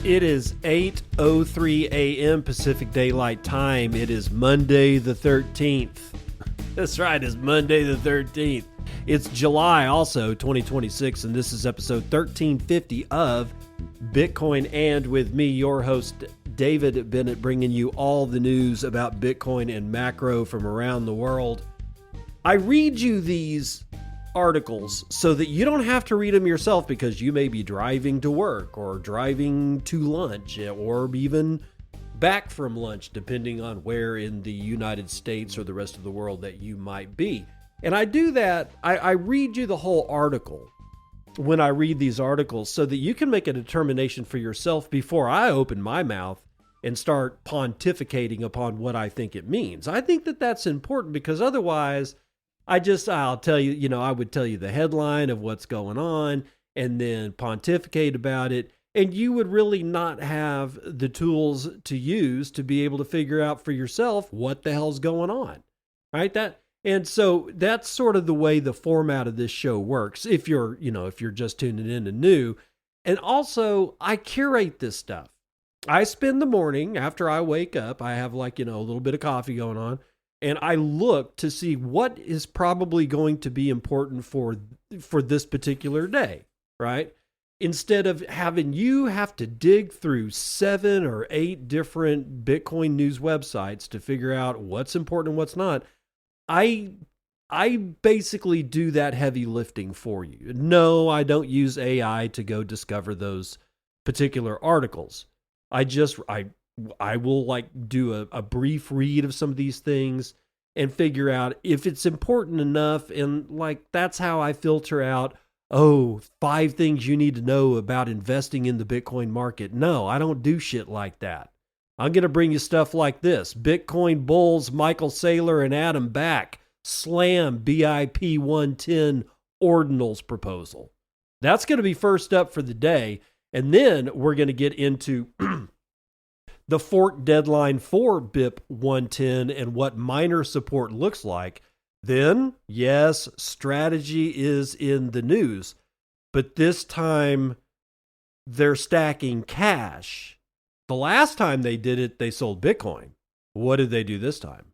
It is 8:03 a.m. Pacific Daylight Time. It is Monday the 13th. That's right, it's Monday the 13th. It's July also, 2026, and this is episode 1350 of Bitcoin And with me, your host, David Bennett, bringing you all the news about Bitcoin and macro from around the world. I read you these articles so that you don't have to read them yourself because you may be driving to work or driving to lunch or even back from lunch, depending on where in the United States or the rest of the world that you might be. And I do that, I read you the whole article when I read these articles so that you can make a determination for yourself before I open my mouth and start pontificating upon what I think it means. I think that that's important because otherwise I'll tell you, I would tell you the headline of what's going on and then pontificate about it. And you would really not have the tools to use to be able to figure out for yourself what the hell's going on, right? And so that's sort of the way the format of this show works. If you're just tuning in and new. And also I curate this stuff. I spend the morning after I wake up, I have a little bit of coffee going on. And I look to see what is probably going to be important for this particular day, right? Instead of having you have to dig through 7 or 8 different Bitcoin news websites to figure out what's important and what's not, I basically do that heavy lifting for you. No, I don't use AI to go discover those particular articles. I will do a brief read of some of these things and figure out if it's important enough. And that's how I filter out, 5 things you need to know about investing in the Bitcoin market. No, I don't do shit like that. I'm going to bring you stuff like this. Bitcoin bulls Michael Saylor and Adam Back slam BIP 110 ordinals proposal. That's going to be first up for the day. And then we're going to get into the fork deadline for BIP 110 and what miner support looks like. Then, yes, strategy is in the news, but this time they're stacking cash. The last time they did it, they sold Bitcoin. What did they do this time?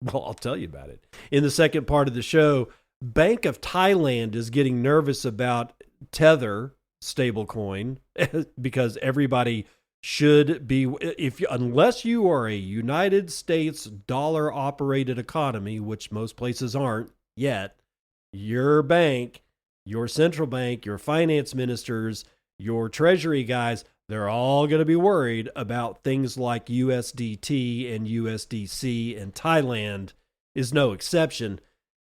Well, I'll tell you about it. In the second part of the show, Bank of Thailand is getting nervous about Tether stablecoin because everybody should be, unless you are a United States dollar operated economy, which most places aren't yet, your bank, your central bank, your finance ministers, your treasury guys, they're all going to be worried about things like USDT and USDC, and Thailand is no exception.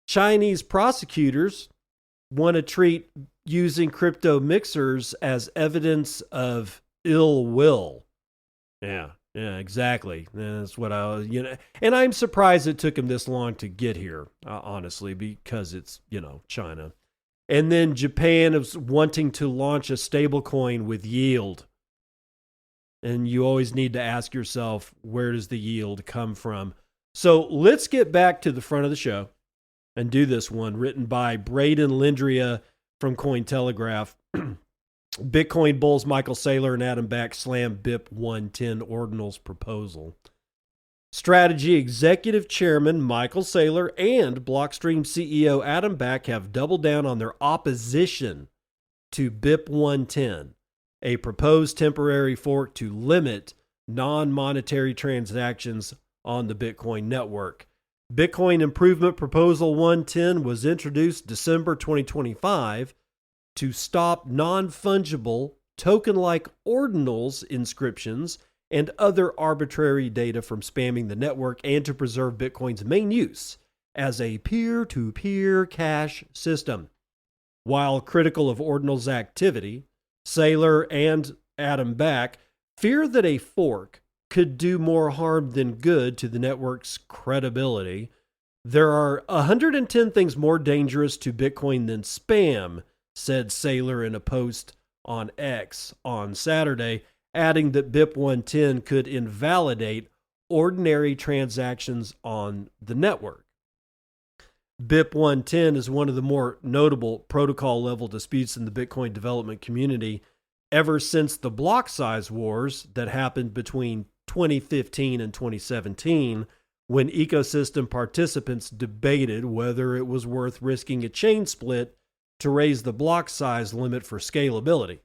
Chinese prosecutors want to treat using crypto mixers as evidence of ill will. Yeah, exactly. That's what and I'm surprised it took him this long to get here, honestly, because it's, China. And then Japan is wanting to launch a stablecoin with yield. And you always need to ask yourself, where does the yield come from? So let's get back to the front of the show and do this one, written by Braden Lindria from Cointelegraph. Bitcoin bulls Michael Saylor and Adam Back slam BIP 110 ordinals proposal. Strategy Executive Chairman Michael Saylor and Blockstream CEO Adam Back have doubled down on their opposition to BIP 110, a proposed temporary fork to limit non-monetary transactions on the Bitcoin network. Bitcoin Improvement Proposal 110 was introduced December 2025 to stop non-fungible token-like ordinals inscriptions and other arbitrary data from spamming the network, and to preserve Bitcoin's main use as a peer-to-peer cash system. While critical of ordinals activity, Saylor and Adam Back fear that a fork could do more harm than good to the network's credibility. There are 110 things more dangerous to Bitcoin than spam, said Saylor in a post on X on Saturday, adding that BIP 110 could invalidate ordinary transactions on the network. BIP 110 is one of the more notable protocol-level disputes in the Bitcoin development community. ever since the block size wars that happened between 2015 and 2017, when ecosystem participants debated whether it was worth risking a chain split to raise the block size limit for scalability.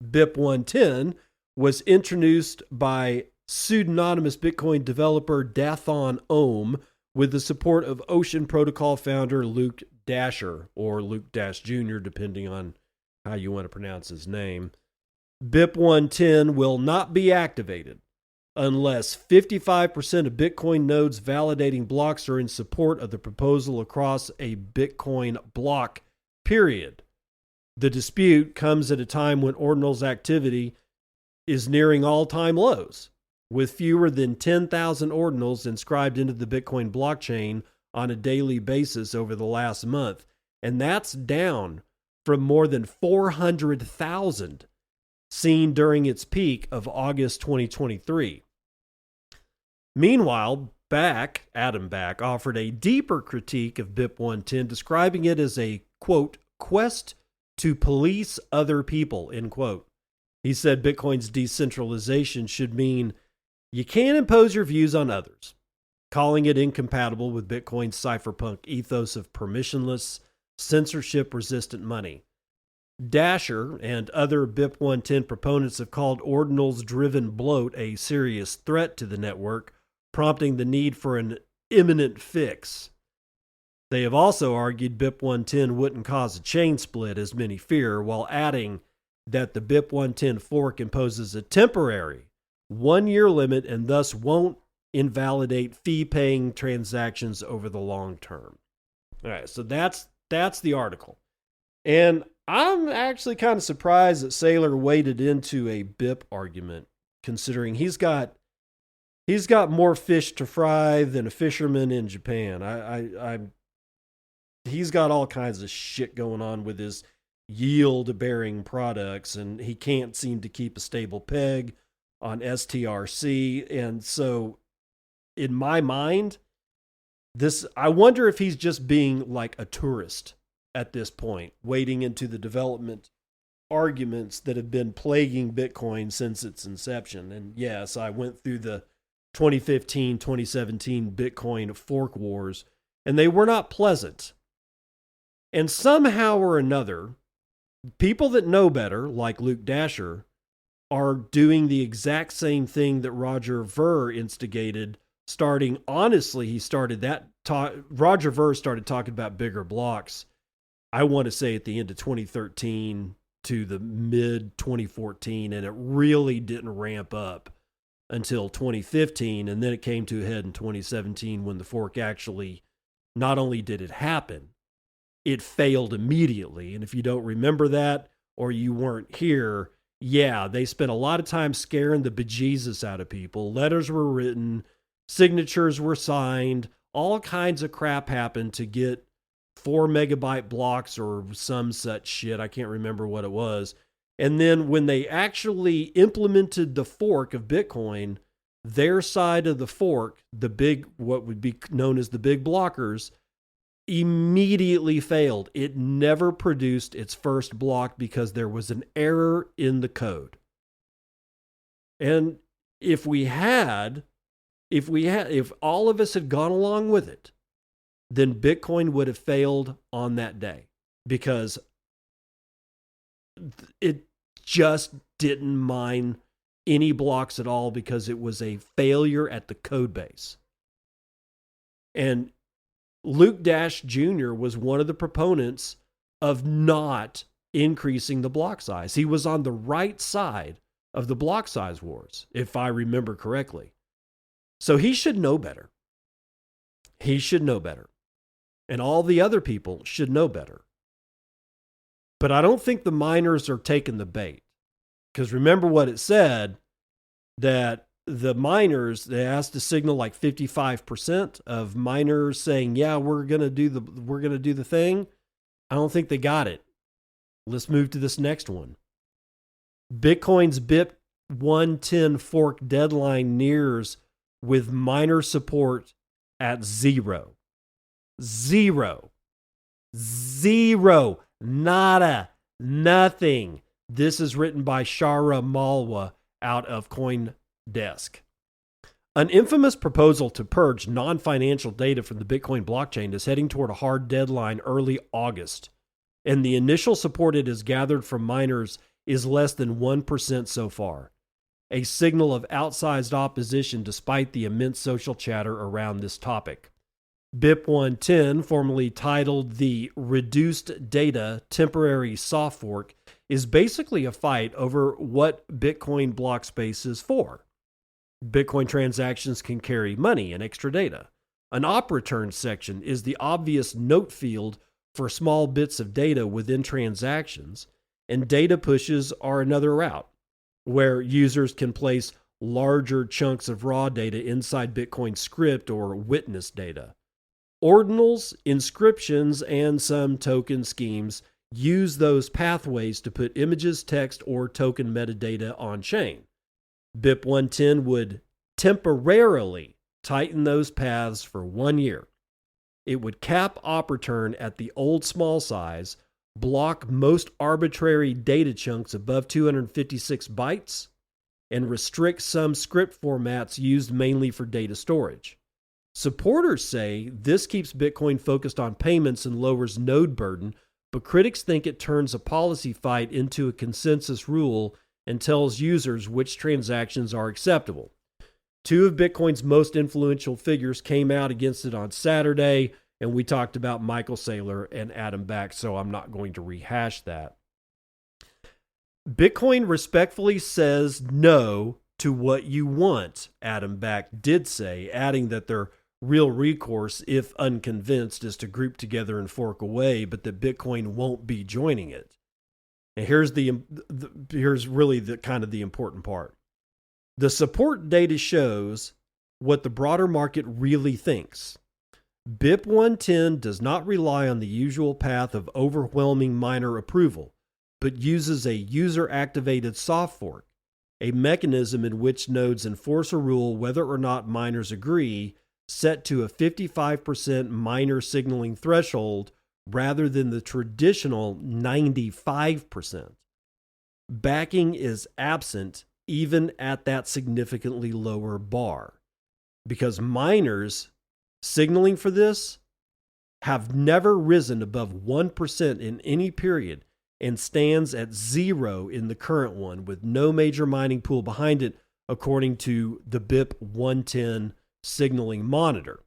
BIP 110 was introduced by pseudonymous Bitcoin developer Dathon Ohm with the support of Ocean Protocol founder Luke Dasher, or Luke Dash Jr., depending on how you want to pronounce his name. BIP 110 will not be activated unless 55% of Bitcoin nodes validating blocks are in support of the proposal across a Bitcoin block, period. The dispute comes at a time when ordinals activity is nearing all-time lows, with fewer than 10,000 ordinals inscribed into the Bitcoin blockchain on a daily basis over the last month. And that's down from more than 400,000 seen during its peak of August 2023. Meanwhile, Adam Back offered a deeper critique of BIP 110, describing it as a, quote, quest to police other people, end quote. He said Bitcoin's decentralization should mean you can't impose your views on others, calling it incompatible with Bitcoin's cypherpunk ethos of permissionless, censorship-resistant money. Dasher and other BIP 110 proponents have called ordinals-driven bloat a serious threat to the network, prompting the need for an imminent fix. They have also argued BIP 110 wouldn't cause a chain split, as many fear, while adding that the BIP 110 fork imposes a temporary one-year limit and thus won't invalidate fee-paying transactions over the long term. All right, so that's the article. And I'm actually kind of surprised that Saylor waded into a BIP argument, considering he's got more fish to fry than a fisherman in Japan. He's got all kinds of shit going on with his yield-bearing products, and he can't seem to keep a stable peg on STRC. And so, in my mind, I wonder if he's just being like a tourist at this point, wading into the development arguments that have been plaguing Bitcoin since its inception. And yes, I went through the 2015, 2017 Bitcoin fork wars, and they were not pleasant. And somehow or another, people that know better, like Luke Dasher, are doing the exact same thing that Roger Ver instigated. Roger Ver started talking about bigger blocks, I want to say at the end of 2013 to the mid 2014, and it really didn't ramp up until 2015, and then it came to a head in 2017 when the fork actually, not only did it happen, it failed immediately. And if you don't remember that, or you weren't here, yeah, they spent a lot of time scaring the bejesus out of people. Letters were written, signatures were signed, all kinds of crap happened to get 4 megabyte blocks or some such shit. I can't remember what it was. And then when they actually implemented the fork of Bitcoin, their side of the fork, what would be known as the big blockers, immediately failed. It never produced its first block because there was an error in the code. And if all of us had gone along with it, then Bitcoin would have failed on that day, because it just didn't mine any blocks at all, because it was a failure at the code base. And Luke Dash Jr. was one of the proponents of not increasing the block size. He was on the right side of the block size wars, if I remember correctly. So he should know better. He should know better. And all the other people should know better. But I don't think the miners are taking the bait. Because remember what it said, that the miners, they asked to signal like 55% of miners saying, yeah, we're going to do the thing. I don't think they got it. Let's move to this next one. Bitcoin's BIP 110 fork deadline nears with miner support at zero. Zero. Nada. Nothing. This is written by Shara Malwa out of CoinDesk. An infamous proposal to purge non-financial data from the Bitcoin blockchain is heading toward a hard deadline early August, and the initial support it has gathered from miners is less than 1% so far, a signal of outsized opposition despite the immense social chatter around this topic. BIP 110, formerly titled the Reduced Data Temporary Soft Fork, is basically a fight over what Bitcoin block space is for. Bitcoin transactions can carry money and extra data. An op return section is the obvious note field for small bits of data within transactions, and data pushes are another route, where users can place larger chunks of raw data inside Bitcoin script or witness data. Ordinals, inscriptions, and some token schemes use those pathways to put images, text, or token metadata on chain. BIP 110 would temporarily tighten those paths for 1 year. It would cap op return at the old small size, block most arbitrary data chunks above 256 bytes, and restrict some script formats used mainly for data storage. Supporters say this keeps Bitcoin focused on payments and lowers node burden, but critics think it turns a policy fight into a consensus rule and tells users which transactions are acceptable. Two of Bitcoin's most influential figures came out against it on Saturday, and we talked about Michael Saylor and Adam Back, so I'm not going to rehash that. Bitcoin respectfully says no to what you want, Adam Back did say, adding that their real recourse, if unconvinced, is to group together and fork away, but that Bitcoin won't be joining it. And here's really the kind of the important part. The support data shows what the broader market really thinks. BIP 110 does not rely on the usual path of overwhelming miner approval, but uses a user-activated soft fork, a mechanism in which nodes enforce a rule whether or not miners agree, set to a 55% miner signaling threshold rather than the traditional 95%. Backing is absent even at that significantly lower bar, because miners signaling for this have never risen above 1% in any period and stands at 0 in the current one with no major mining pool behind it, according to the BIP 110 signaling monitor.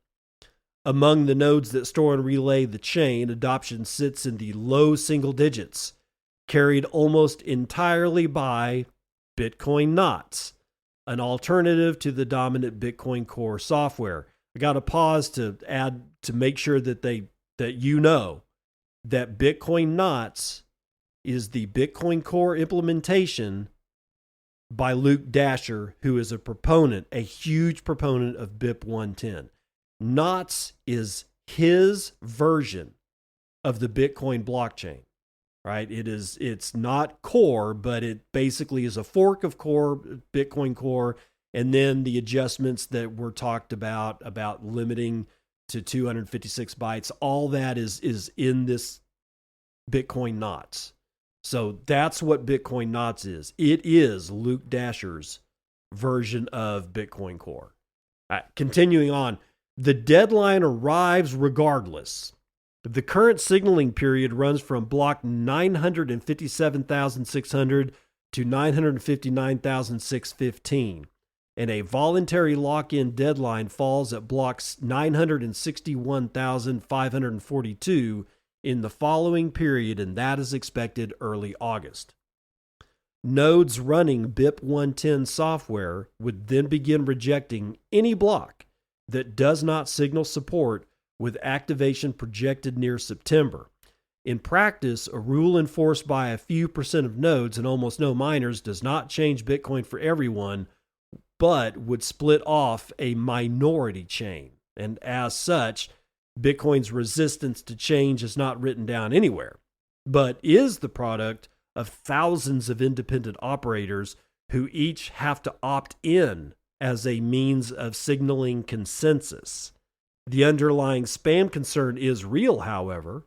Among the nodes that store and relay the chain, adoption sits in the low single digits, carried almost entirely by Bitcoin knots, an alternative to the dominant Bitcoin Core software. I got to pause to add to make sure that you know that Bitcoin knots is the Bitcoin Core implementation by Luke Dasher, who is a huge proponent of BIP 110. Knots is his version of the Bitcoin blockchain, right? It's not Core, but it basically is a fork of Core, Bitcoin Core, and then the adjustments that were talked about limiting to 256 bytes, all that is in this Bitcoin Knots. So that's what Bitcoin Knots is. It is Luke Dasher's version of Bitcoin Core. Continuing on, the deadline arrives regardless. The current signaling period runs from block 957,600 to 959,615, and a voluntary lock-in deadline falls at blocks 961,542 in the following period, and that is expected early August. Nodes running BIP 110 software would then begin rejecting any block that does not signal support, with activation projected near September. In practice, a rule enforced by a few percent of nodes and almost no miners does not change Bitcoin for everyone, but would split off a minority chain. And as such, Bitcoin's resistance to change is not written down anywhere, but is the product of thousands of independent operators who each have to opt in as a means of signaling consensus. The underlying spam concern is real, however.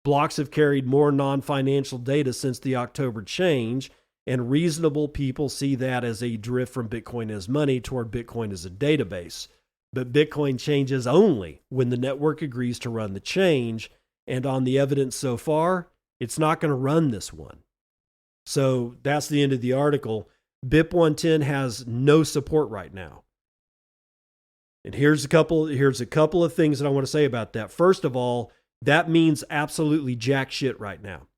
Blocks have carried more non-financial data since the October change, and reasonable people see that as a drift from Bitcoin as money toward Bitcoin as a database. But Bitcoin changes only when the network agrees to run the change, and on the evidence so far, it's not going to run this one. So that's the end of the article. BIP 110 has no support right now. And here's a couple of things that I want to say about that. First of all, that means absolutely jack shit right now.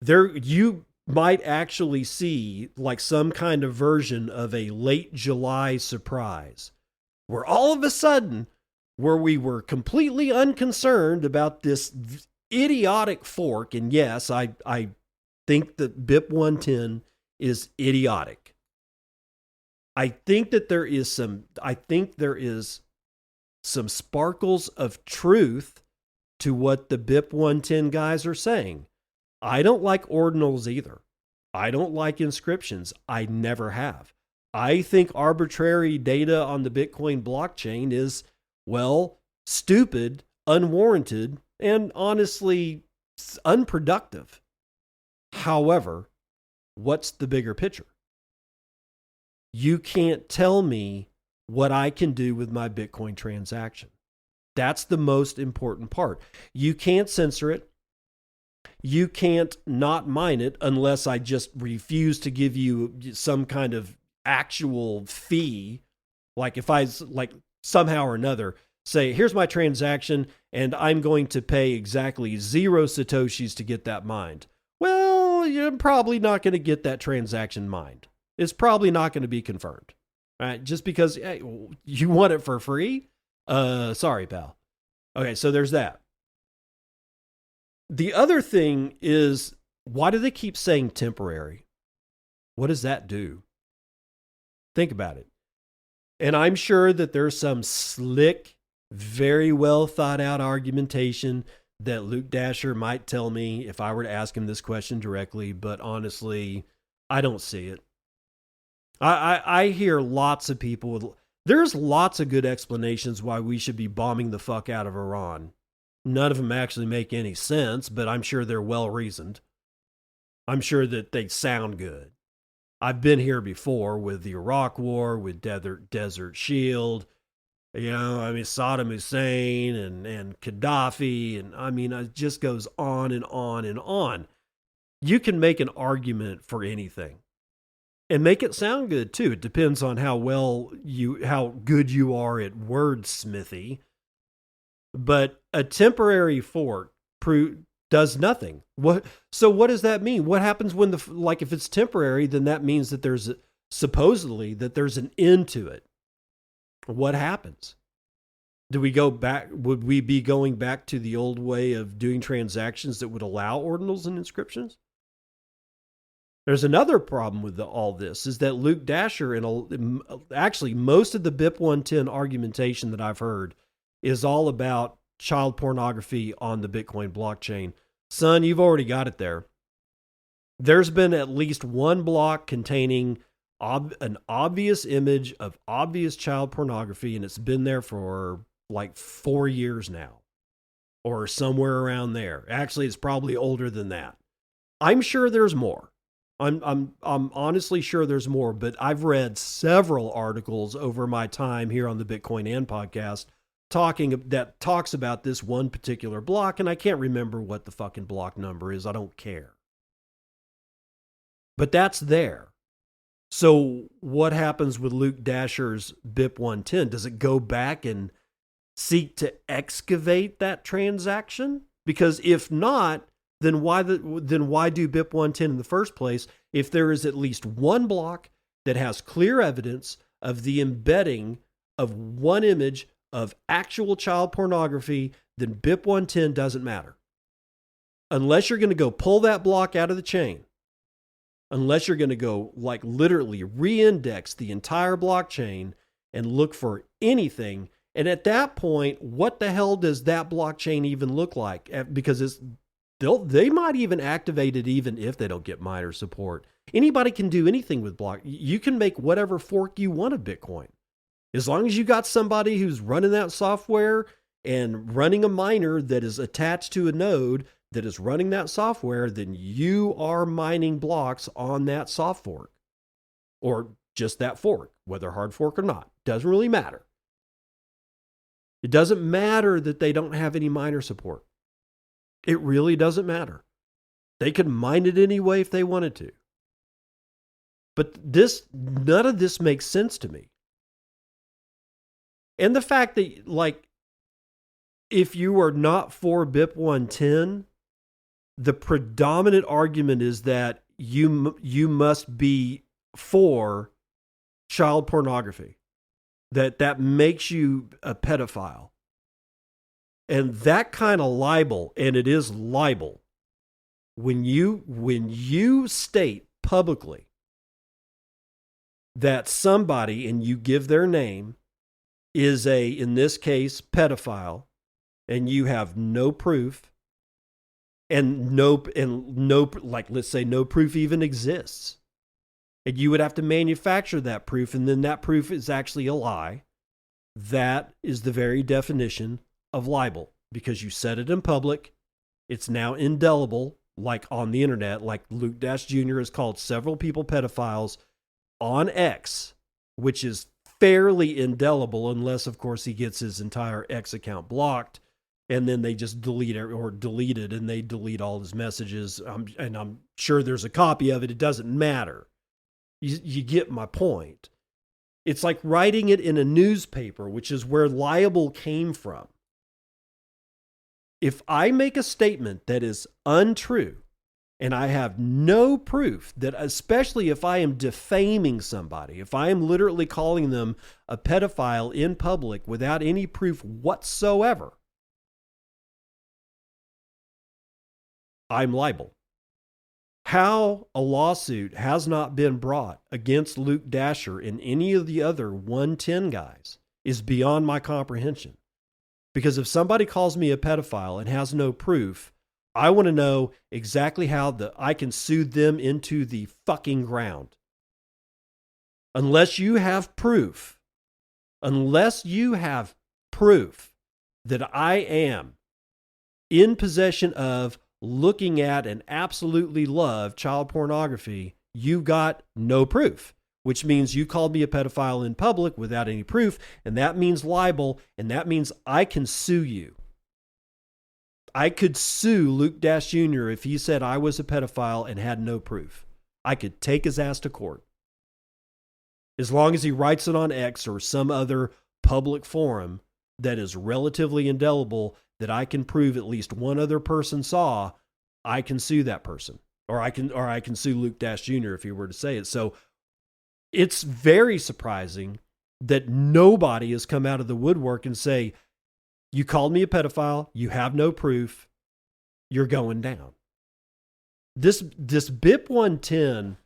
You might actually see like some kind of version of a late July surprise where all of a sudden, where we were completely unconcerned about this idiotic fork, and yes, I think that BIP 110 is idiotic. I think there is some sparkles of truth to what the BIP 110 guys are saying. I don't like ordinals either. I don't like inscriptions. I never have. I think arbitrary data on the Bitcoin blockchain is, well, stupid, unwarranted, and honestly unproductive. However, what's the bigger picture? You can't tell me what I can do with my Bitcoin transaction. That's the most important part. You can't censor it. You can't not mine it unless I just refuse to give you some kind of actual fee. Like if I somehow or another say, here's my transaction and I'm going to pay exactly 0 Satoshis to get that mined. Well, you're probably not going to get that transaction mined. It's probably not going to be confirmed. Right? Just because hey, you want it for free? Sorry, pal. Okay, so there's that. The other thing is, why do they keep saying temporary? What does that do? Think about it. And I'm sure that there's some slick, very well thought out argumentation that Luke Dasher might tell me if I were to ask him this question directly, but honestly, I don't see it. I hear lots of people there's lots of good explanations why we should be bombing the fuck out of Iran. None of them actually make any sense, but I'm sure they're well reasoned. I'm sure that they sound good. I've been here before with the Iraq War, with Desert Shield, Saddam Hussein and Gaddafi, and it just goes on and on and on. You can make an argument for anything. And make it sound good too. It depends on how good you are at wordsmithy. But a temporary fork does nothing. So what does that mean? What happens when if it's temporary, then that means that there's supposedly that there's an end to it. What happens? Do we go back? Would we be going back to the old way of doing transactions that would allow ordinals and inscriptions? There's another problem with all this is that Luke Dasher and actually most of the BIP 110 argumentation that I've heard is all about child pornography on the Bitcoin blockchain. Son, you've already got it there. There's been at least one block containing an obvious image of obvious child pornography, and it's been there for like 4 years now, or somewhere around there. Actually, it's probably older than that. I'm sure there's more. I'm honestly sure there's more, but I've read several articles over my time here on the Bitcoin and podcast that talks about this one particular block, and I can't remember what the fucking block number is. I don't care. But that's there. So what happens with Luke Dasher's BIP 110? Does it go back and seek to excavate that transaction? Because if not, then why do BIP 110 in the first place if there is at least one block that has clear evidence of the embedding of one image of actual child pornography? Then BIP 110 doesn't matter. Unless you're going to go pull that block out of the chain, unless you're going to go like literally re-index the entire blockchain and look for anything. And at that point, what the hell does that blockchain even look like? Because they might even activate it even if they don't get miner support. Anybody can do anything with block. You can make whatever fork you want of Bitcoin. As long as you got somebody who's running that software and running a miner that is attached to a node that is running that software, then you are mining blocks on that soft fork or just that fork, whether hard fork or not. Doesn't really matter. It doesn't matter that they don't have any miner support. It really doesn't matter. They could mine it anyway if they wanted to. But none of this makes sense to me. And the fact that, like, if you are not for BIP 110, the predominant argument is that you must be for child pornography, that makes you a pedophile. And that kind of libel, and it is libel, when you state publicly that somebody, and you give their name, is in this case, pedophile, and you have no proof, and no, like, let's say no proof even exists, and you would have to manufacture that proof, and then that proof is actually a lie. That is the very definition of libel, because you said it in public. It's now indelible, like on the internet, like Luke Dash Jr. has called several people pedophiles on X, which is fairly indelible, unless, of course, he gets his entire X account blocked, and then they just delete it, or delete it, and they delete all his messages. And I'm sure there's a copy of it. It doesn't matter. You get my point. It's like writing it in a newspaper, which is where libel came from. If I make a statement that is untrue, and I have no proof, that, especially if I am defaming somebody, if I am literally calling them a pedophile in public without any proof whatsoever, I'm liable. How a lawsuit has not been brought against Luke Dasher and any of the other 110 guys is beyond my comprehension. Because if somebody calls me a pedophile and has no proof, I want to know exactly how I can sue them into the fucking ground. Unless you have proof that I am in possession of, looking at, and absolutely love child pornography, you got no proof, which means you called me a pedophile in public without any proof, and that means libel, and that means I can sue you. I could sue Luke Dash Jr. if he said I was a pedophile and had no proof. I could take his ass to court. As long as he writes it on X or some other public forum that is relatively indelible, that I can prove at least one other person saw, I can sue that person. Or I can sue Luke Dash Jr. if he were to say it. So it's very surprising that nobody has come out of the woodwork and say, you called me a pedophile, you have no proof, you're going down. This BIP 110,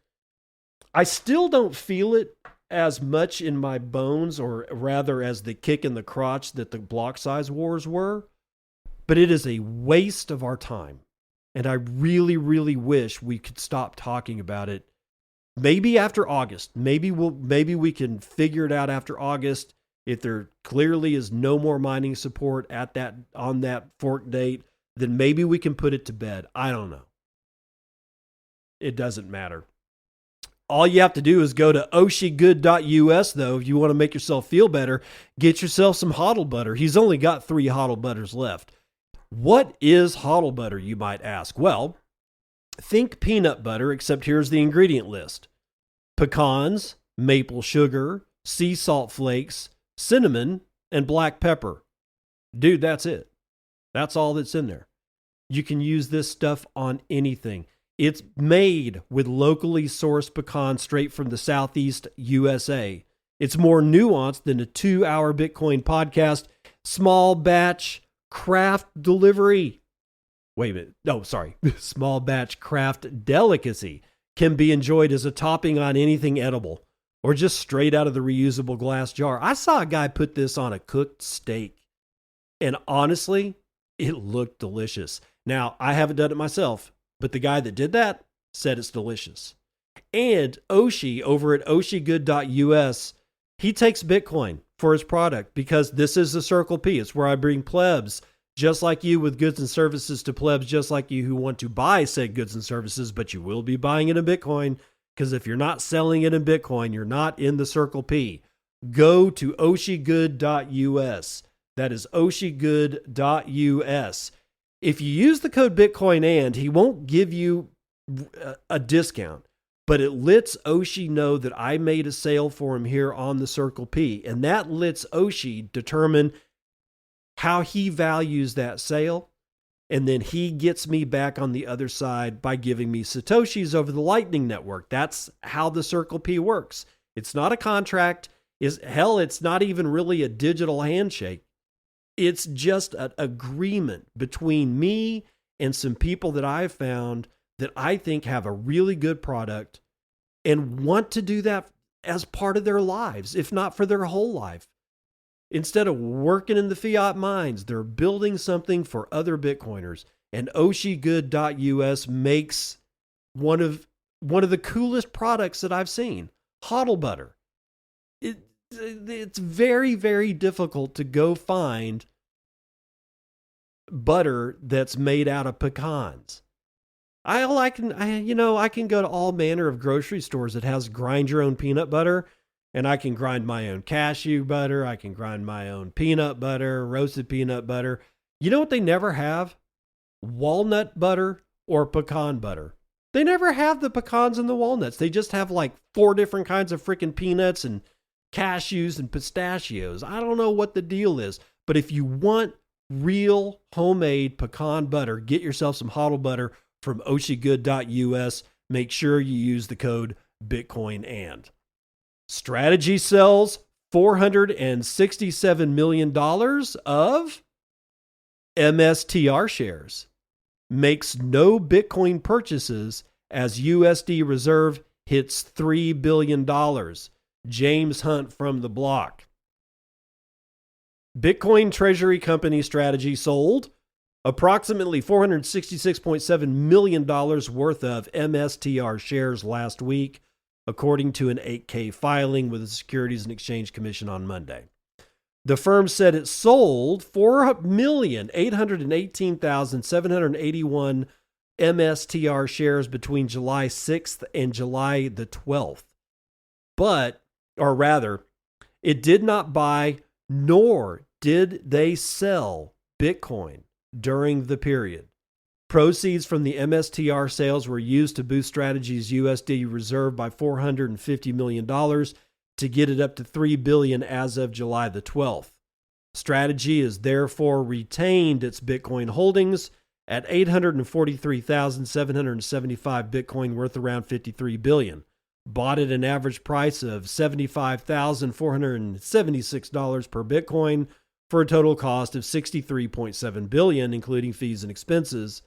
I still don't feel it as much in my bones, or rather as the kick in the crotch that the block size wars were, but it is a waste of our time. And I really, really wish we could stop talking about it. Maybe after August, maybe we can figure it out after August. If there clearly is no more mining support on that fork date, then maybe we can put it to bed. I don't know. It doesn't matter. All you have to do is go to oshigood.us, though, if you want to make yourself feel better. Get yourself some HODL butter. He's only got 3 HODL butters left. What is HODL butter, you might ask? Well, think peanut butter, except here's the ingredient list. Pecans, maple sugar, sea salt flakes, cinnamon, and black pepper. Dude, that's it. That's all that's in there. You can use this stuff on anything. It's made with locally sourced pecan straight from the Southeast USA. It's more nuanced than a 2-hour Bitcoin podcast. Small batch craft delivery. Wait a minute. No, sorry. Small batch craft delicacy can be enjoyed as a topping on anything edible or just straight out of the reusable glass jar. I saw a guy put this on a cooked steak, and honestly, it looked delicious. Now, I haven't done it myself, but the guy that did that said it's delicious. And Oshi over at oshigood.us, he takes Bitcoin for his product, because this is the Circle P. It's where I bring plebs just like you with goods and services to plebs just like you who want to buy said goods and services, but you will be buying it in Bitcoin, because if you're not selling it in Bitcoin, you're not in the Circle P. Go to oshigood.us. That is oshigood.us. If you use the code Bitcoin and, he won't give you a discount, but it lets Oshi know that I made a sale for him here on the Circle P. And that lets Oshi determine how he values that sale. And then he gets me back on the other side by giving me Satoshis over the Lightning Network. That's how the Circle P works. It's not a contract. It's not even really a digital handshake. It's just an agreement between me and some people that I've found that I think have a really good product and want to do that as part of their lives, if not for their whole life. Instead of working in the fiat mines, they're building something for other Bitcoiners. And oshigood.us makes one of the coolest products that I've seen, HODL butter. It's very, very difficult to go find butter that's made out of pecans. I can go to all manner of grocery stores that has grind your own peanut butter, and I can grind my own cashew butter. I can grind my own peanut butter, roasted peanut butter. You know what they never have? Walnut butter or pecan butter. They never have the pecans and the walnuts. They just have like 4 different kinds of freaking peanuts and cashews and pistachios. I don't know what the deal is, but if you want real homemade pecan butter, get yourself some HODL butter from oshigood.us. Make sure you use the code Bitcoin and. Strategy sells $467 million of MSTR shares. Makes no Bitcoin purchases as USD reserve hits $3 billion. James Hunt from the block. Bitcoin Treasury Company Strategy sold approximately $466.7 million worth of MSTR shares last week, according to an 8K filing with the Securities and Exchange Commission on Monday. The firm said it sold 4,818,781 MSTR shares between July 6th and July the 12th. It did not buy nor did they sell Bitcoin during the period. Proceeds from the MSTR sales were used to boost Strategy's USD reserve by $450 million to get it up to $3 billion as of July the 12th. Strategy has therefore retained its Bitcoin holdings at 843,775 Bitcoin, worth around $53 billion. Bought at an average price of $75,476 per Bitcoin for a total cost of $63.7 billion, including fees and expenses.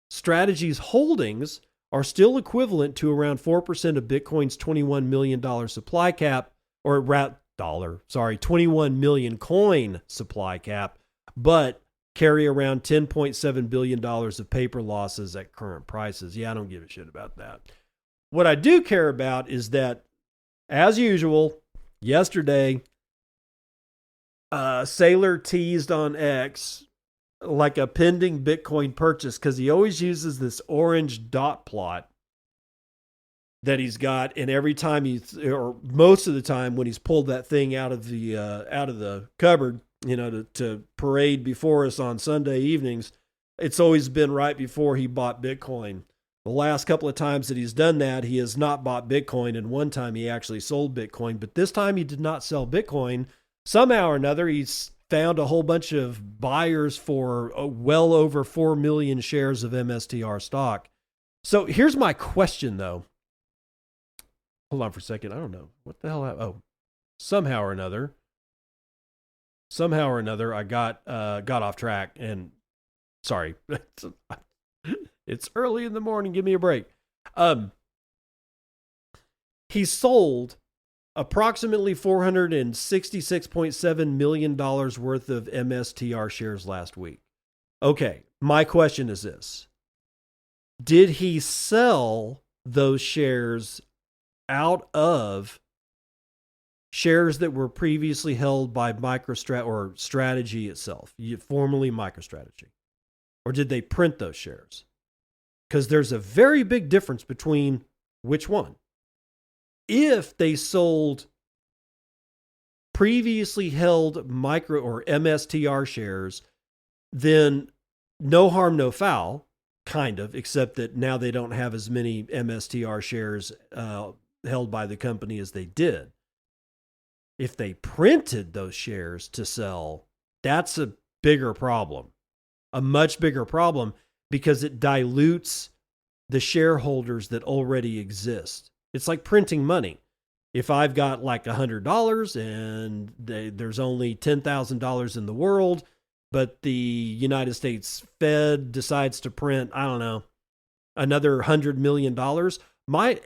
Strategy's holdings are still equivalent to around 4% of Bitcoin's $21 million supply cap, 21 million coin supply cap, but carry around $10.7 billion of paper losses at current prices. Yeah, I don't give a shit about that. What I do care about is that, as usual, yesterday, Saylor teased on X like a pending Bitcoin purchase, because he always uses this orange dot plot that he's got, and every time or most of the time when he's pulled that thing out of the cupboard, to parade before us on Sunday evenings, it's always been right before he bought Bitcoin. The last couple of times that he's done that, he has not bought Bitcoin, and one time he actually sold Bitcoin, but this time he did not sell Bitcoin. Somehow or another, he's found a whole bunch of buyers for well over 4 million shares of MSTR stock. So here's my question, though. Hold on for a second. I don't know. What the hell? Somehow or another, I got off track, and sorry. It's early in the morning. Give me a break. He sold approximately $466.7 million worth of MSTR shares last week. Okay, my question is this. Did he sell those shares out of shares that were previously held by Strategy itself, formerly MicroStrategy? Or did they print those shares? Because there's a very big difference between which one. If they sold previously held micro or MSTR shares, then no harm, no foul, kind of, except that now they don't have as many MSTR shares held by the company as they did. If they printed those shares to sell, that's a bigger problem, a much bigger problem, because it dilutes the shareholders that already exist. It's like printing money. If I've got like $100 and there's only $10,000 in the world, but the United States Fed decides to print, I don't know, another $100 million,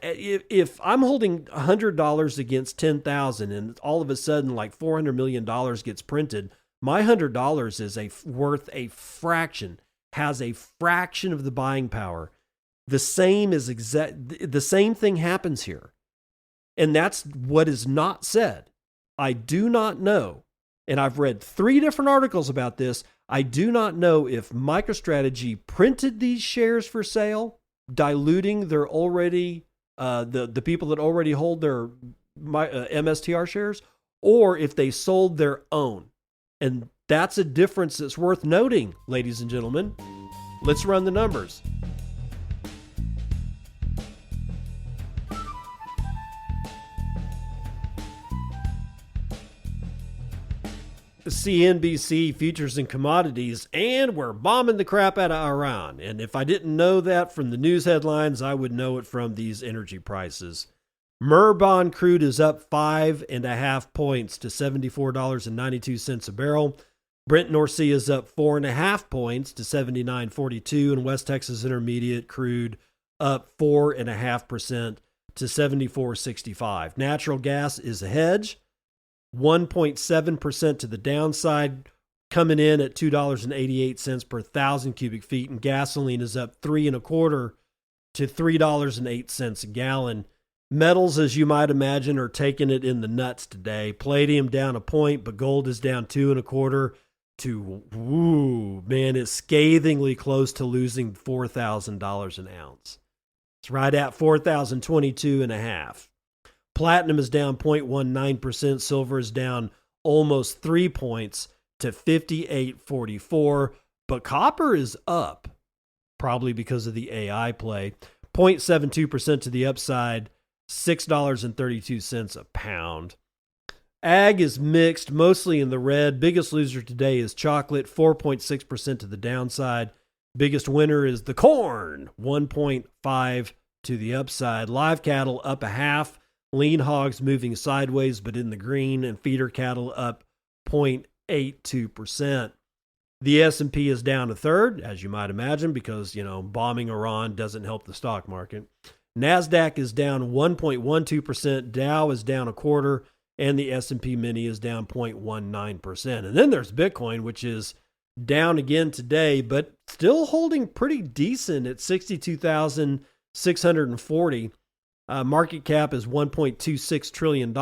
if I'm holding $100 against 10,000 and all of a sudden like $400 million gets printed, my $100 is worth a fraction, has a fraction of the buying power. The same thing happens here. And that's what is not said. I do not know, and I've read 3 different articles about this. I do not know if MicroStrategy printed these shares for sale, diluting their already the people that already hold their MSTR shares, or if they sold their own. And that's a difference that's worth noting, ladies and gentlemen. Let's run the numbers. CNBC futures and commodities, and we're bombing the crap out of Iran. And if I didn't know that from the news headlines, I would know it from these energy prices. Murban crude is up 5.5 points to $74.92 a barrel. Brent North Sea is up 4.5 points to $79.42, and West Texas Intermediate crude up 4.5% to $74.65. Natural gas is a hedge, 1.7% to the downside, coming in at $2.88 per 1,000 cubic feet, and gasoline is up 3.25 to $3.08 a gallon. Metals, as you might imagine, are taking it in the nuts today. Palladium down a point, but gold is down 2.25 to, it's scathingly close to losing $4,000 an ounce. It's right at $4,022.5. Platinum is down 0.19%. Silver is down almost 3 points to $58.44. But copper is up, probably because of the AI play. 0.72% to the upside, $6.32 a pound. Ag is mixed, mostly in the red. Biggest loser today is chocolate, 4.6% to the downside. Biggest winner is the corn, 1.5 to the upside. Live cattle up 0.5. Lean hogs moving sideways but in the green, and feeder cattle up 0.82%. The S&P is down 1/3, as you might imagine, because, bombing Iran doesn't help the stock market. NASDAQ is down 1.12%, Dow is down 1/4, and the S&P Mini is down 0.19%. And then there's Bitcoin, which is down again today, but still holding pretty decent at 62,640. Market cap is $1.26 trillion.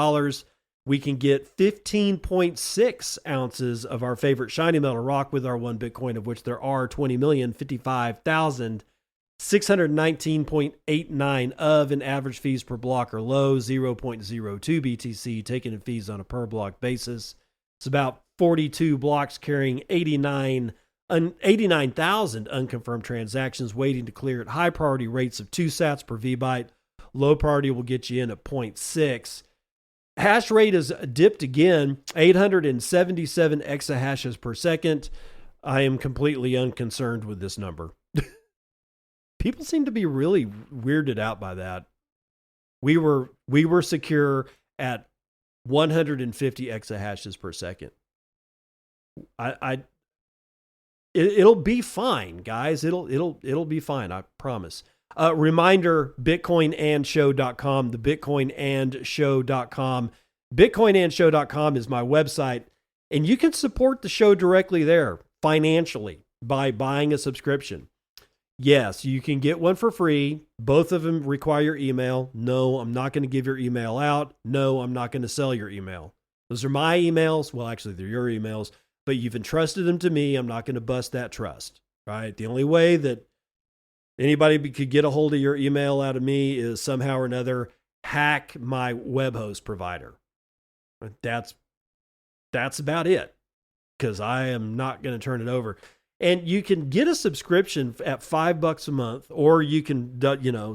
We can get 15.6 ounces of our favorite shiny metal rock with our 1 Bitcoin, of which there are 20,055,619.89 of, and average fees per block are low, 0.02 BTC, taken in fees on a per block basis. It's about 42 blocks carrying 89,000 unconfirmed transactions waiting to clear at high priority rates of 2 sats per VByte. Low priority will get you in at 0.6. Hash rate is dipped again, 877 exahashes per second. I am completely unconcerned with this number. People seem to be really weirded out by that. We were secure at 150 exahashes per second. It'll be fine, guys. It'll be fine. I promise. Reminder, bitcoinandshow.com, the bitcoinandshow.com. Bitcoinandshow.com is my website, and you can support the show directly there financially by buying a subscription. Yes, you can get one for free. Both of them require your email. No, I'm not going to give your email out. No, I'm not going to sell your email. Those are my emails. Well, actually, they're your emails, but you've entrusted them to me. I'm not going to bust that trust, right? The only way that anybody could get a hold of your email out of me is somehow or another hack my web host provider. That's about it, because I am not going to turn it over. And you can get a subscription at $5 a month, or you can,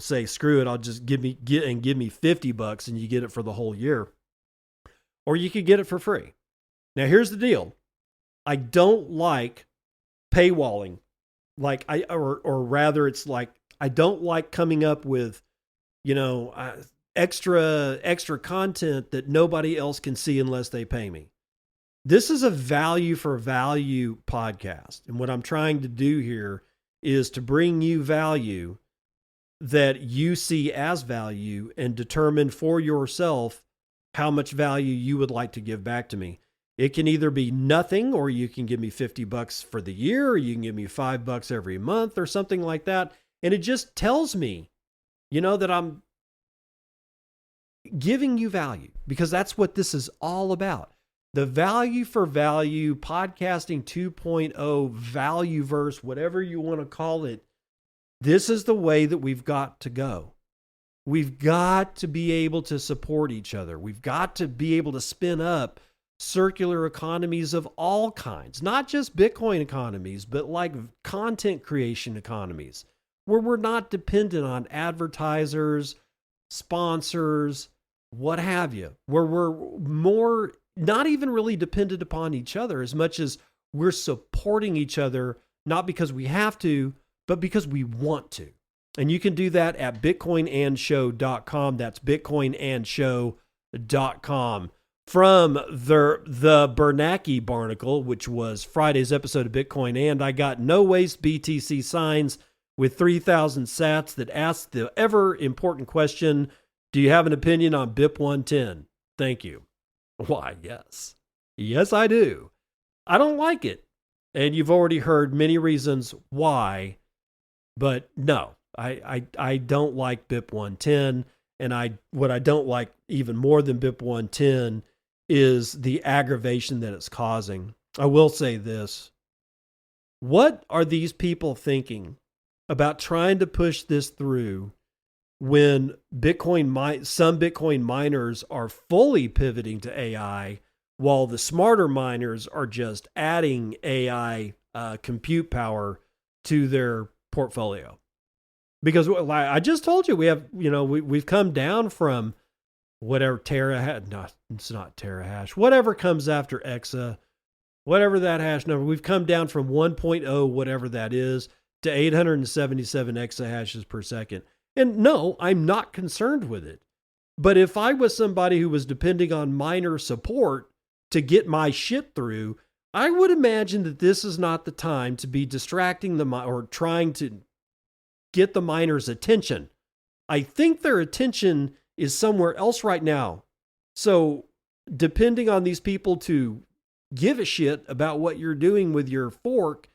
say, screw it, I'll just give me $50 and you get it for the whole year. Or you could get it for free. Now, here's the deal. I don't like paywalling. Or rather, it's like, I don't like coming up with, extra content that nobody else can see unless they pay me. This is a value for value podcast. And what I'm trying to do here is to bring you value that you see as value and determine for yourself how much value you would like to give back to me. It can either be nothing, or you can give me $50 for the year, or you can give me $5 every month or something like that. And it just tells me, that I'm giving you value, because that's what this is all about. The value for value podcasting 2.0 value verse, whatever you want to call it. This is the way that we've got to go. We've got to be able to support each other. We've got to be able to spin up circular economies of all kinds, not just Bitcoin economies, but like content creation economies, where we're not dependent on advertisers, sponsors, what have you, where we're more not even really dependent upon each other as much as we're supporting each other, not because we have to, but because we want to. And you can do that at bitcoinandshow.com. That's bitcoinandshow.com. From the Bernanke Barnacle, which was Friday's episode of Bitcoin And, I got no waste BTC signs with 3,000 sats that ask the ever important question, do you have an opinion on BIP 110? Thank you. Why, yes. Yes, I do. I don't like it. And you've already heard many reasons why, but no, I don't like BIP 110. And what I don't like even more than BIP 110 is the aggravation that it's causing. I will say this. What are these people thinking about trying to push this through when some Bitcoin miners are fully pivoting to AI, while the smarter miners are just adding AI compute power to their portfolio? Because I just told you, we've come down from whatever it's not terahash, whatever comes after Exa, whatever that hash number, we've come down from 1.0, whatever that is, to 877 exahashes per second. And no, I'm not concerned with it. But if I was somebody who was depending on miner support to get my shit through, I would imagine that this is not the time to be distracting them or trying to get the miners' attention. I think their attention is somewhere else right now. So depending on these people to give a shit about what you're doing with your fork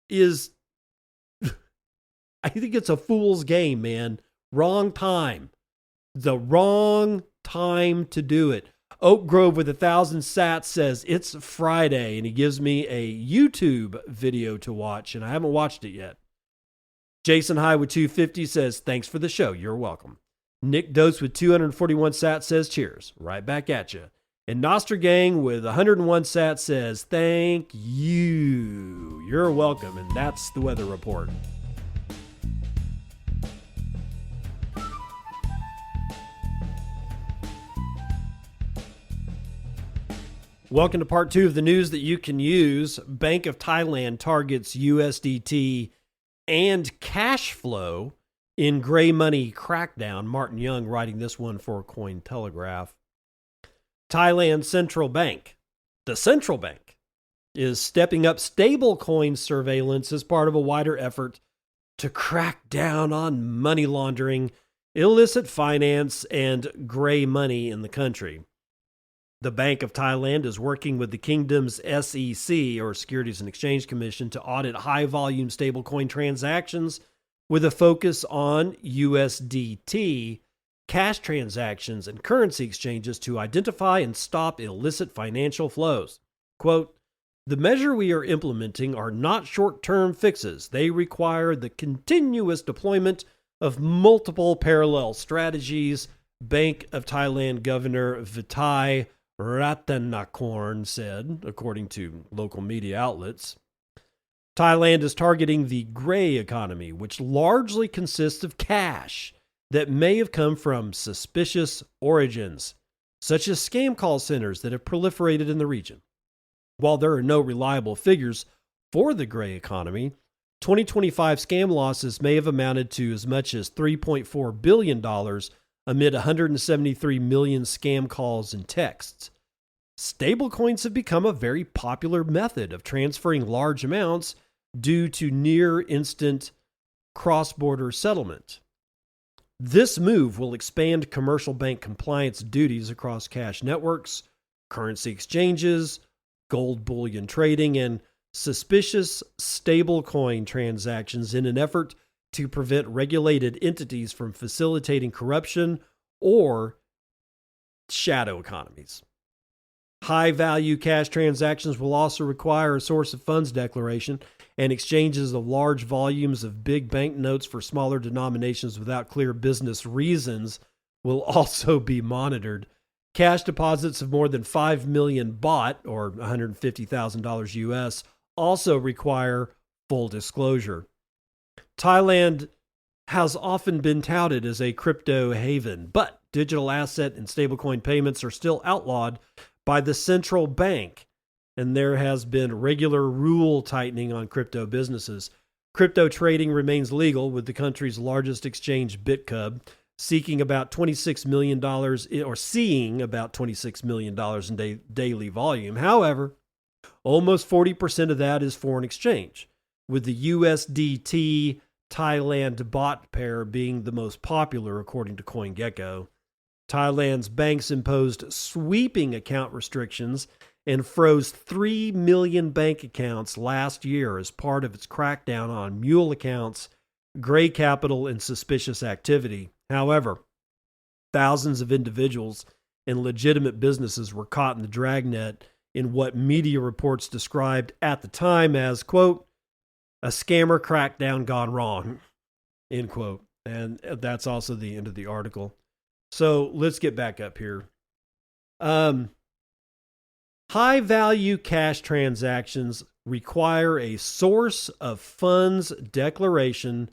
is, I think it's a fool's game, man. Wrong time. The wrong time to do it. Oak Grove with 1,000 sats says it's Friday, and he gives me a YouTube video to watch, and I haven't watched it yet. Jason High with 250 says, thanks for the show. You're welcome. Nick Dose with 241 sats says, cheers. Right back at you. And Nostra Gang with 101 sats says, thank you. You're welcome. And that's the weather report. Welcome to part 2 of the news that you can use. Bank of Thailand targets USDT and cash flow in gray money crackdown. Martin Young writing this one for Cointelegraph. Thailand Central Bank, the central bank, is stepping up stablecoin surveillance as part of a wider effort to crack down on money laundering, illicit finance, and gray money in the country. The Bank of Thailand is working with the kingdom's SEC, or Securities and Exchange Commission, to audit high-volume stablecoin transactions with a focus on USDT, cash transactions, and currency exchanges to identify and stop illicit financial flows. Quote, the measure we are implementing are not short-term fixes. They require the continuous deployment of multiple parallel strategies, Bank of Thailand Governor Vitai Ratanakorn said, according to local media outlets. Thailand is targeting the gray economy, which largely consists of cash that may have come from suspicious origins, such as scam call centers that have proliferated in the region. While there are no reliable figures for the gray economy, 2025 scam losses may have amounted to as much as $3.4 billion amid 173 million scam calls and texts. Stablecoins have become a very popular method of transferring large amounts due to near instant cross-border settlement. This move will expand commercial bank compliance duties across cash networks, currency exchanges, gold bullion trading, and suspicious stablecoin transactions in an effort to prevent regulated entities from facilitating corruption or shadow economies. High-value cash transactions will also require a source of funds declaration, and exchanges of large volumes of big banknotes for smaller denominations without clear business reasons will also be monitored. Cash deposits of more than 5 million baht, or $150,000 US, also require full disclosure. Thailand has often been touted as a crypto haven, but digital asset and stablecoin payments are still outlawed by the central bank, and there has been regular rule tightening on crypto businesses. Crypto trading remains legal, with the country's largest exchange, BitCub, seeing about $26 million in daily volume. However, almost 40% of that is foreign exchange, with the USDT Thailand baht pair being the most popular, according to CoinGecko. Thailand's banks imposed sweeping account restrictions and froze 3 million bank accounts last year as part of its crackdown on mule accounts, gray capital, and suspicious activity. However, thousands of individuals and legitimate businesses were caught in the dragnet in what media reports described at the time as, quote, a scammer crackdown gone wrong, end quote. And that's also the end of the article. So let's get back up here. High-value cash transactions require a source of funds declaration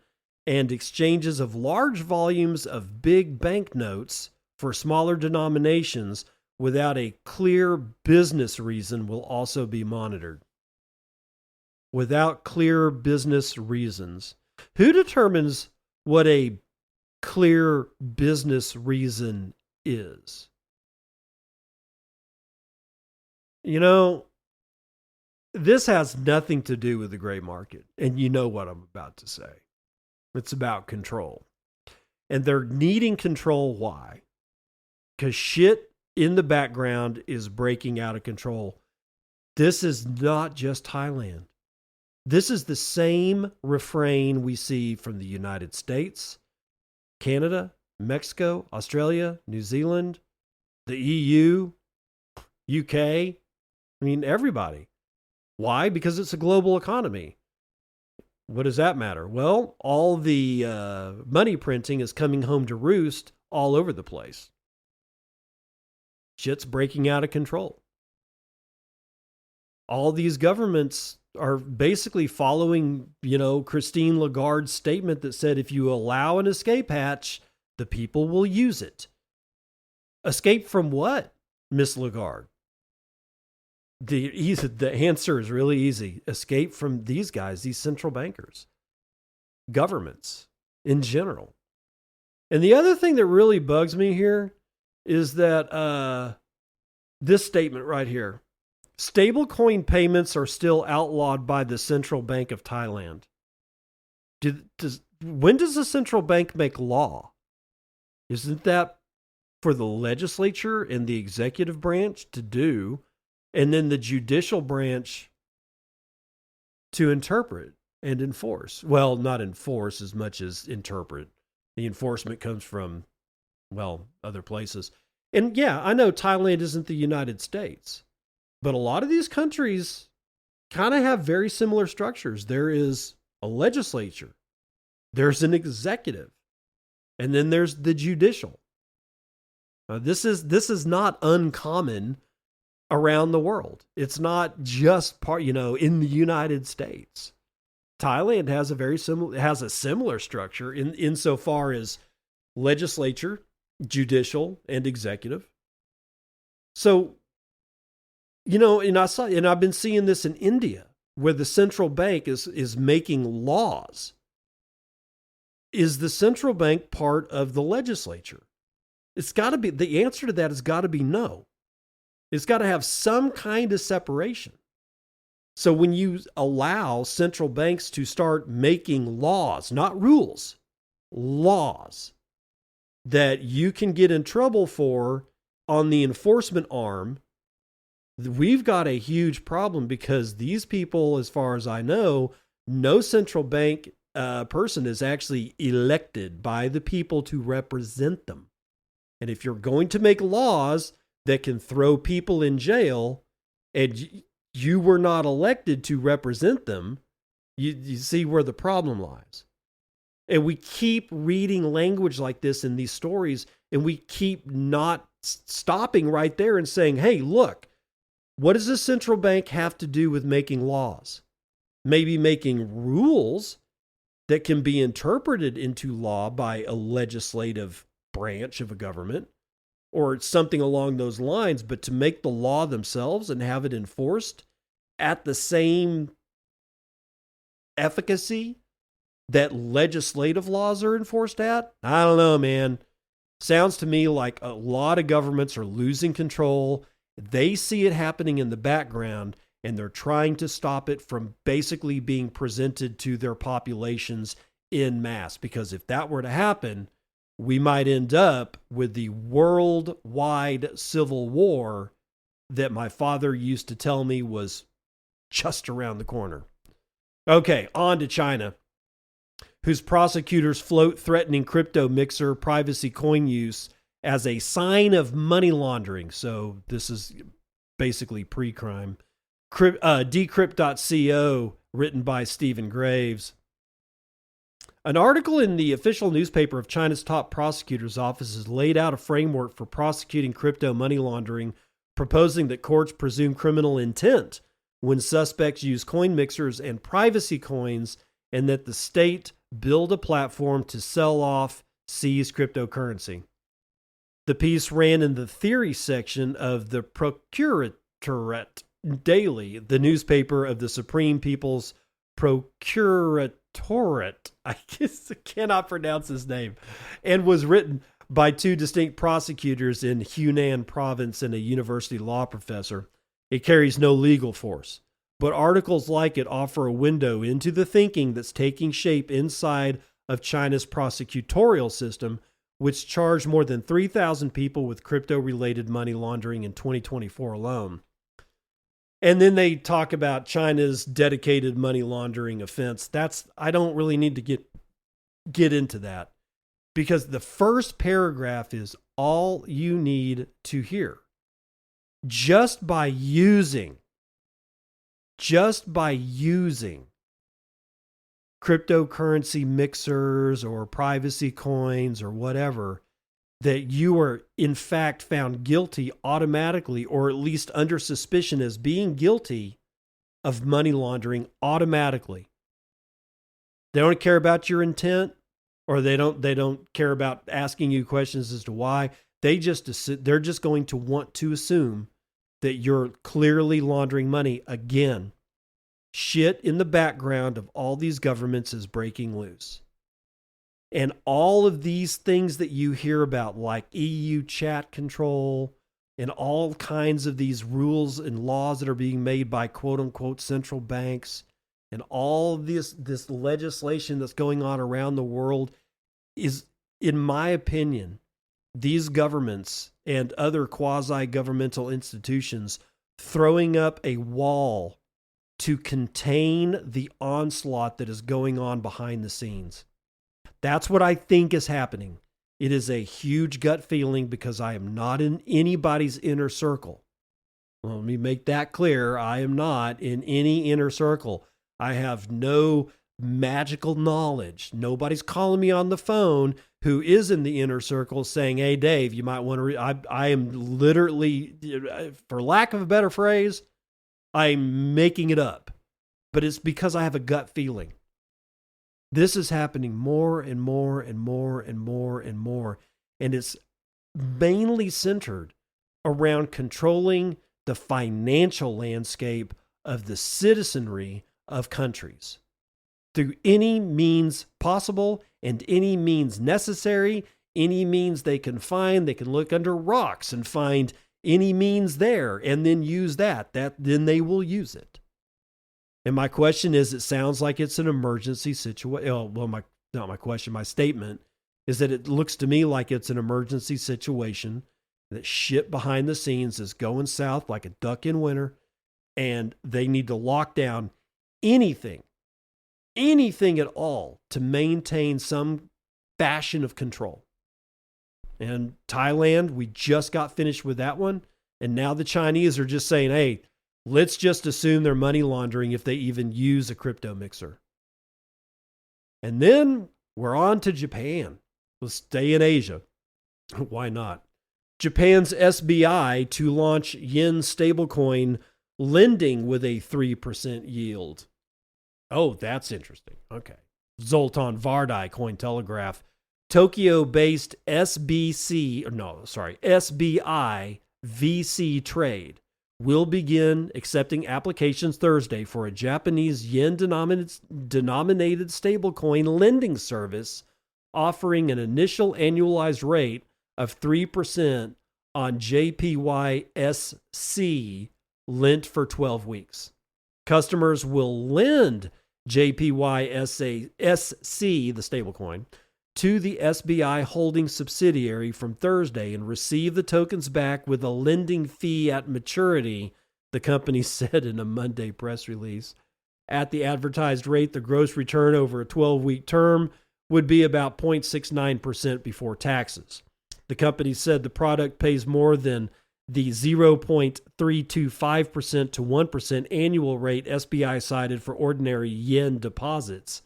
and exchanges of large volumes of big banknotes for smaller denominations without a clear business reason will also be monitored. Without clear business reasons. Who determines what a clear business reason is? You know, this has nothing to do with the gray market, and you know what I'm about to say. It's about control. And they're needing control. Why? Because shit in the background is breaking out of control. This is not just Thailand. This is the same refrain we see from the United States, Canada, Mexico, Australia, New Zealand, the EU, UK. I mean, everybody. Why? Because it's a global economy. What does that matter? Well, all the money printing is coming home to roost all over the place. Shit's breaking out of control. All these governments are basically following, Christine Lagarde's statement that said if you allow an escape hatch, the people will use it. Escape from what, Miss Lagarde? The answer is really easy. Escape from these guys, these central bankers, governments in general. And the other thing that really bugs me here is that this statement right here. Stablecoin payments are still outlawed by the Central Bank of Thailand. When does the central bank make law? Isn't that for the legislature and the executive branch to do, and then the judicial branch to interpret? and enforce. Well, not enforce as much as interpret. The enforcement comes from, well, other places. And yeah, I know Thailand isn't the United States, but a lot of these countries kind of have very similar structures. There is a legislature, there's an executive, and then there's the judicial. This is not uncommon around the world. It's not just in the United States. Thailand has a similar structure insofar as legislature, judicial, and executive. So, and I've been seeing this in India, where the central bank is making laws. Is the central bank part of the legislature? It's got to be, the answer to that has got to be no. It's got to have some kind of separation. So when you allow central banks to start making laws, not rules, laws that you can get in trouble for on the enforcement arm, we've got a huge problem, because these people, as far as I know, no central bank person is actually elected by the people to represent them. And if you're going to make laws that can throw people in jail, and you were not elected to represent them, you see where the problem lies. And we keep reading language like this in these stories, and we keep not stopping right there and saying, hey, look, what does the central bank have to do with making laws? Maybe making rules that can be interpreted into law by a legislative branch of a government or something along those lines, but to make the law themselves and have it enforced at the same efficacy that legislative laws are enforced at? I don't know, man. Sounds to me like a lot of governments are losing control. They see it happening in the background, and they're trying to stop it from basically being presented to their populations en masse. Because if that were to happen, we might end up with the worldwide civil war that my father used to tell me was just around the corner. Okay, on to China, whose prosecutors float threatening crypto mixer privacy coin use as a sign of money laundering. So this is basically pre-crime. Decrypt.co, written by Stephen Graves. An article in the official newspaper of China's top prosecutor's office has laid out a framework for prosecuting crypto money laundering, proposing that courts presume criminal intent when suspects use coin mixers and privacy coins, and that the state build a platform to sell off seized cryptocurrency. The piece ran in the theory section of the Procuratorate Daily, the newspaper of the Supreme People's Procuratorate. I cannot pronounce his name, and was written by two distinct prosecutors in Hunan province and a university law professor. It carries no legal force, but articles like it offer a window into the thinking that's taking shape inside of China's prosecutorial system, which charged more than 3,000 people with crypto-related money laundering in 2024 alone. And then they talk about China's dedicated money laundering offense. I don't really need to get into that, because the first paragraph is all you need to hear. Just by using cryptocurrency mixers or privacy coins or whatever, that you are in fact found guilty automatically, or at least under suspicion as being guilty of money laundering automatically. They don't care about your intent, or they don't care about asking you questions as to why. They're just going to want to assume that you're clearly laundering money. Again, shit in the background of all these governments is breaking loose. And all of these things that you hear about, like EU chat control and all kinds of these rules and laws that are being made by quote unquote central banks, and all this legislation that's going on around the world, is, in my opinion, these governments and other quasi-governmental institutions throwing up a wall to contain the onslaught that is going on behind the scenes. That's what I think is happening. It is a huge gut feeling because I am not in anybody's inner circle. Well, let me make that clear. I am not in any inner circle. I have no magical knowledge. Nobody's calling me on the phone who is in the inner circle saying, hey, Dave, you might want to... I am literally, for lack of a better phrase, I'm making it up. But it's because I have a gut feeling. This is happening more and more and more and more and more. And it's mainly centered around controlling the financial landscape of the citizenry of countries through any means possible and any means necessary, any means they can find. They can look under rocks and find any means there and then use that. Then they will use it. And my question is, it sounds like it's an emergency situation. Well, my statement is that it looks to me like it's an emergency situation, that shit behind the scenes is going south like a duck in winter, and they need to lock down anything at all to maintain some fashion of control. And Thailand, we just got finished with that one. And now the Chinese are just saying, hey, let's just assume they're money laundering if they even use a crypto mixer. And then we're on to Japan. Let's stay in Asia. Why not? Japan's SBI to launch yen stablecoin lending with a 3% yield. Oh, that's interesting. Okay. Zoltan Vardai, Cointelegraph. Tokyo-based SBI VC Trade will begin accepting applications Thursday for a Japanese yen-denominated stablecoin lending service offering an initial annualized rate of 3% on JPY-SC lent for 12 weeks. Customers will lend JPY-SC, the stablecoin, to the SBI holding subsidiary from Thursday and receive the tokens back with a lending fee at maturity, the company said in a Monday press release. At the advertised rate, the gross return over a 12-week term would be about 0.69% before taxes. The company said the product pays more than the 0.325% to 1% annual rate SBI cited for ordinary yen deposits.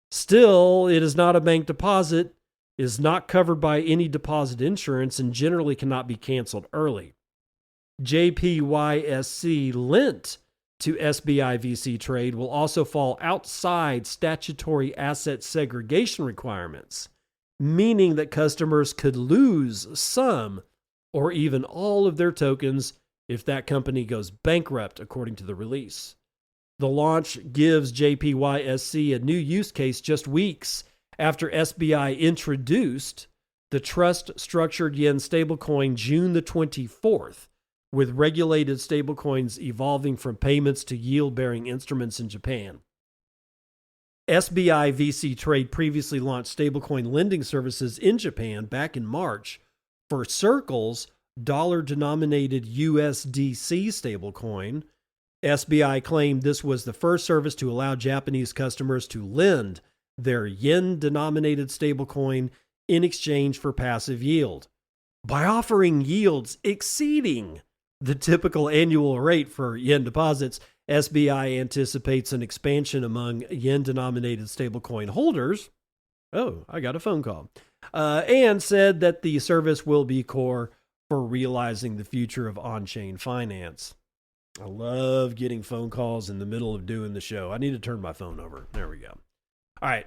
Still, it is not a bank deposit, is not covered by any deposit insurance, and generally cannot be canceled early. JPYSC lent to SBI VC Trade will also fall outside statutory asset segregation requirements, meaning that customers could lose some or even all of their tokens if that company goes bankrupt, according to the release. The launch gives JPYSC a new use case just weeks after SBI introduced the trust-structured yen stablecoin June the 24th, with regulated stablecoins evolving from payments to yield-bearing instruments in Japan. SBI VC Trade previously launched stablecoin lending services in Japan back in March for Circle's dollar-denominated USDC stablecoin. SBI claimed this was the first service to allow Japanese customers to lend their yen-denominated stablecoin in exchange for passive yield. By offering yields exceeding the typical annual rate for yen deposits, SBI anticipates an expansion among yen-denominated stablecoin holders. Oh, I got a phone call. And said that the service will be core for realizing the future of on-chain finance. I love getting phone calls in the middle of doing the show. I need to turn my phone over. There we go. All right.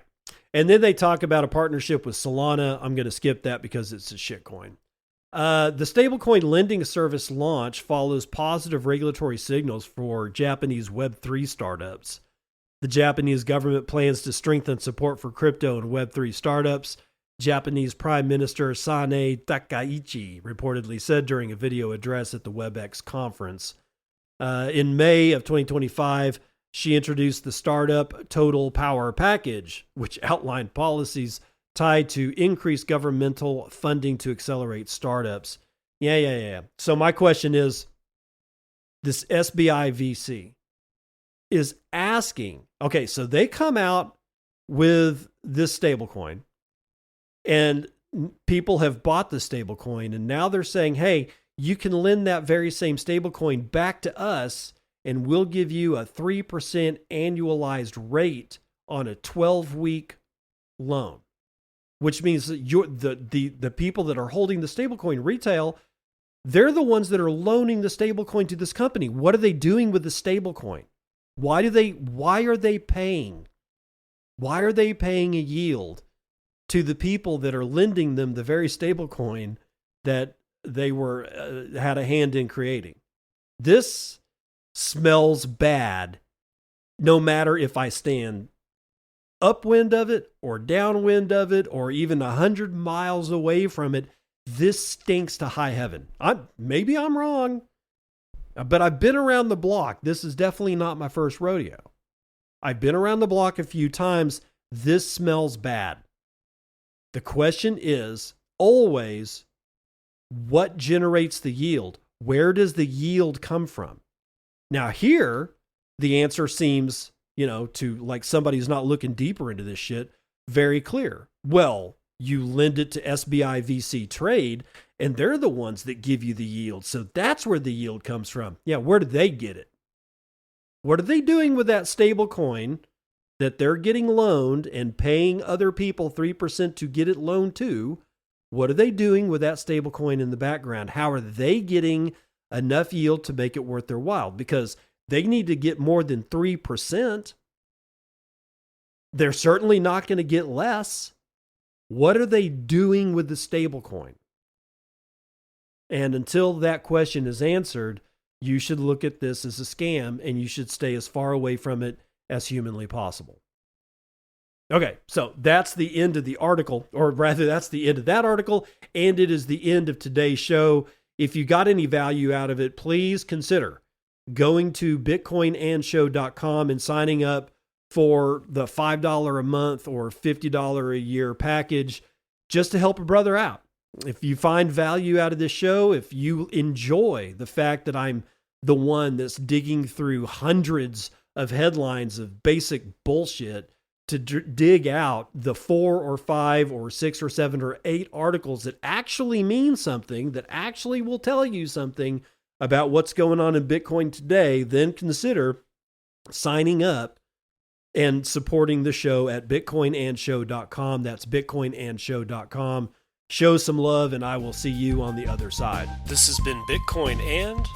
And then they talk about a partnership with Solana. I'm going to skip that because it's a shitcoin. The stablecoin lending service launch follows positive regulatory signals for Japanese Web3 startups. The Japanese government plans to strengthen support for crypto and Web3 startups. Japanese Prime Minister Sane Takaichi reportedly said during a video address at the WebEx conference. In May of 2025, she introduced the Startup Total Power Package, which outlined policies tied to increased governmental funding to accelerate startups. Yeah. So my question is, this SBI VC, is asking, okay, so they come out with this stablecoin and people have bought the stablecoin, and now they're saying, hey, you can lend that very same stablecoin back to us and we'll give you a 3% annualized rate on a 12-week loan, which means that the people that are holding the stablecoin retail, they're the ones that are loaning the stablecoin to this company. What are they doing with the stablecoin? Why are they paying a yield to the people that are lending them the very stablecoin that they had a hand in creating? This smells bad, no matter if I stand upwind of it or downwind of it or even 100 miles away from it. This stinks to high heaven. Maybe I'm wrong, but I've been around the block. This is definitely not my first rodeo. I've been around the block a few times. This smells bad. The question is always, what generates the yield? Where does the yield come from? Now here, the answer seems, to like somebody who's not looking deeper into this shit, very clear. Well, you lend it to SBI VC Trade, and they're the ones that give you the yield. So that's where the yield comes from. Yeah, where do they get it? What are they doing with that stable coin that they're getting loaned and paying other people 3% to get it loaned to? What are they doing with that stable coin in the background? How are they getting enough yield to make it worth their while? Because they need to get more than 3%. They're certainly not going to get less. What are they doing with the stable coin? And until that question is answered, you should look at this as a scam and you should stay as far away from it as humanly possible. Okay, so that's the end of the article, or rather that's the end of that article, and it is the end of today's show. If you got any value out of it, please consider going to bitcoinandshow.com and signing up for the $5 a month or $50 a year package just to help a brother out. If you find value out of this show, if you enjoy the fact that I'm the one that's digging through hundreds of headlines of basic bullshit to dig out the 4 or 5 or 6 or 7 or 8 articles that actually mean something, that actually will tell you something about what's going on in Bitcoin today, then consider signing up and supporting the show at bitcoinandshow.com. That's bitcoinandshow.com. Show some love, and I will see you on the other side. This has been Bitcoin and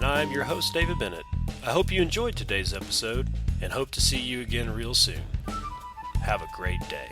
I'm your host, David Bennett. I hope you enjoyed today's episode and hope to see you again real soon. Have a great day.